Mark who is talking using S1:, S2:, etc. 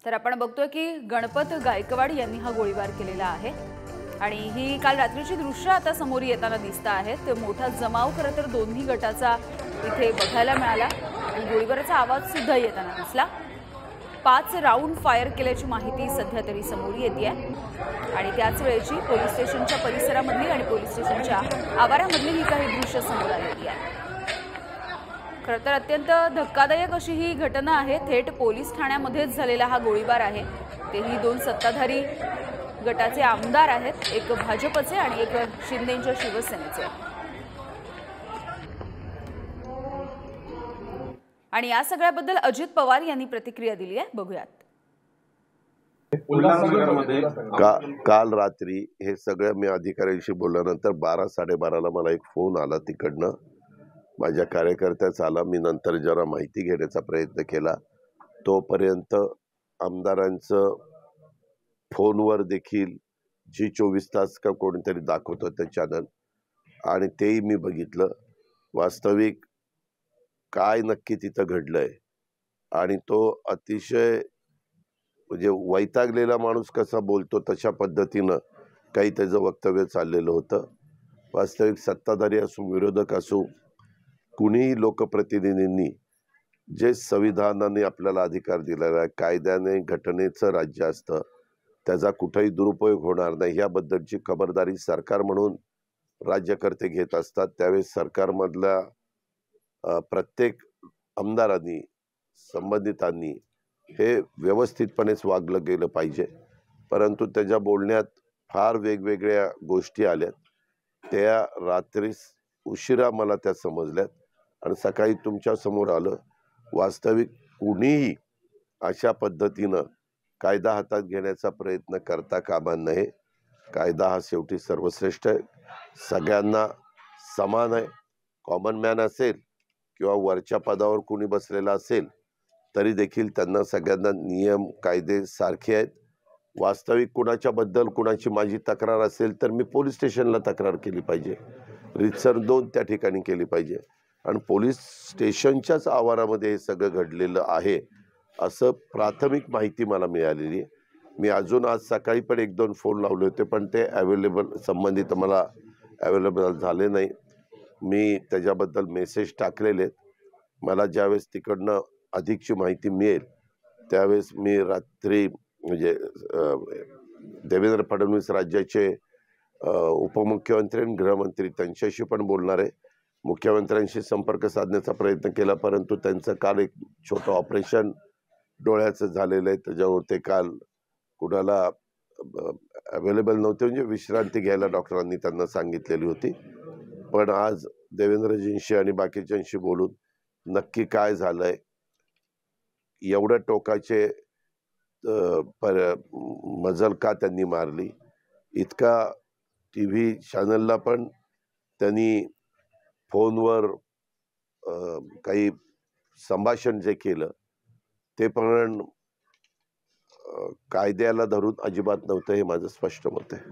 S1: तर आपण बघतोय की गणपत गायकवाड यांनी हा गोळीबार केलेला आहे आणि ही काल रात्रीची दृश्य आता समोर येताना दिसत आहेत। मोठा जमाव खरं तर दोन्ही गटाचा इथे बघायला मिळाला आणि गोळीबाराचा आवाज सुद्धा येताना दिसला। 5 राऊंड फायर केल्याची माहिती सध्या तरी समोर येते आहे आणि त्याच वेळेची पोलीस स्टेशनच्या परिसरामधली आणि पोलीस स्टेशनच्या आवारामधली ही काही दृश्य समोर आलेली आहे। खरं तर अत्यंत धक्कादायक अशी ही घटना आहे। थेट पोलीस ठाण्यामध्येच झालेला हा गोळीबार आहे। तेही दोन सत्ताधारी गटाचे आमदार आहेत, एक भाजपचे आणि एक शिंदेंच्या शिवसेनेचे। आणि या सगळ्याबद्दल अजित पवार यांनी प्रतिक्रिया दिली आहे, बघूयात।
S2: काल रात्री हे सगळं मी अधिकाऱ्यांशी बोलल्यानंतर 12-12:30ला मला एक फोन आला तिकडनं, माझ्या कार्यकर्त्याचा आला। मी नंतर जरा माहिती घेण्याचा प्रयत्न केला। तोपर्यंत आमदारांचं फोनवर देखील G24 तास का कोणीतरी दाखवत होतं चॅनल, आणि तेही मी बघितलं। वास्तविक काय नक्की तिथं घडलंय आणि तो अतिशय म्हणजे वैतागलेला माणूस कसा बोलतो तशा पद्धतीनं काही त्याचं वक्तव्य चाललेलं होतं। वास्तविक सत्ताधारी असो विरोधक असो, कुणीही लोकप्रतिनिधींनी जे संविधानाने आपल्याला अधिकार दिलेला आहे, कायद्याने घटनेचं राज्य असतं, त्याचा कुठेही दुरुपयोग होणार नाही याबद्दलची खबरदारी सरकार म्हणून राज्यकर्ते घेत असतात। त्यावेळेस सरकारमधल्या प्रत्येक आमदारांनी संबंधितांनी हे व्यवस्थितपणेच वागलं गेलं पाहिजे। परंतु त्याच्या बोलण्यात फार वेगवेगळ्या गोष्टी आल्यात, त्या रात्री उशिरा मला त्या समजल्यात आणि सकाळी तुमच्या समोर आलं। वास्तविक कुणीही अशा पद्धतीनं कायदा हातात घेण्याचा प्रयत्न करता कामा नये। कायदा हा शेवटी सर्वश्रेष्ठ आहे, सगळ्यांना समान आहे। कॉमन मॅन असेल किंवा वरच्या पदावर कुणी बसलेला असेल तरी देखील त्यांना सगळ्यांना नियम कायदे सारखे आहेत। वास्तविक कुणाच्याबद्दल कुणाची माझी तक्रार असेल तर मी पोलीस स्टेशनला तक्रार केली पाहिजे, रीतसर नोंद त्या ठिकाणी केली पाहिजे, आणि पोलीस स्टेशनच्याच आवारामध्ये हे सगळं घडलेलं आहे असं प्राथमिक माहिती मला मिळालेली आहे। मी अजून आज सकाळी पण 1-2 फोन लावले होते, पण ते संबंधित मला अवेलेबल झाले नाही। मी त्याच्याबद्दल मेसेज टाकलेले आहेत। मला ज्यावेळेस तिकडनं अधिकची माहिती मिळेल त्यावेळेस मी रात्री म्हणजे देवेंद्र फडणवीस राज्याचे उपमुख्यमंत्री आणि गृहमंत्री त्यांच्याशी पण बोलणार आहे। मुख्यमंत्र्यांशी संपर्क साधण्याचा प्रयत्न केला, परंतु त्यांचं काल एक छोटं ऑपरेशन डोळ्याचं झालेलं आहे, त्याच्यावर ते काल कुणाला अवेलेबल नव्हते, म्हणजे विश्रांती घ्यायला डॉक्टरांनी त्यांना सांगितलेली होती। पण आज देवेंद्रजींशी आणि बाकीच्यांशी बोलून नक्की काय झालंय, एवढं टोकाचे मजल का त्यांनी मारली, इतका TV चॅनलला पण त्यांनी फोनवर काही संभाषण जे केलं ते पण कायद्याला धरून अजिबात नव्हतं, हे माझं स्पष्ट मत आहे।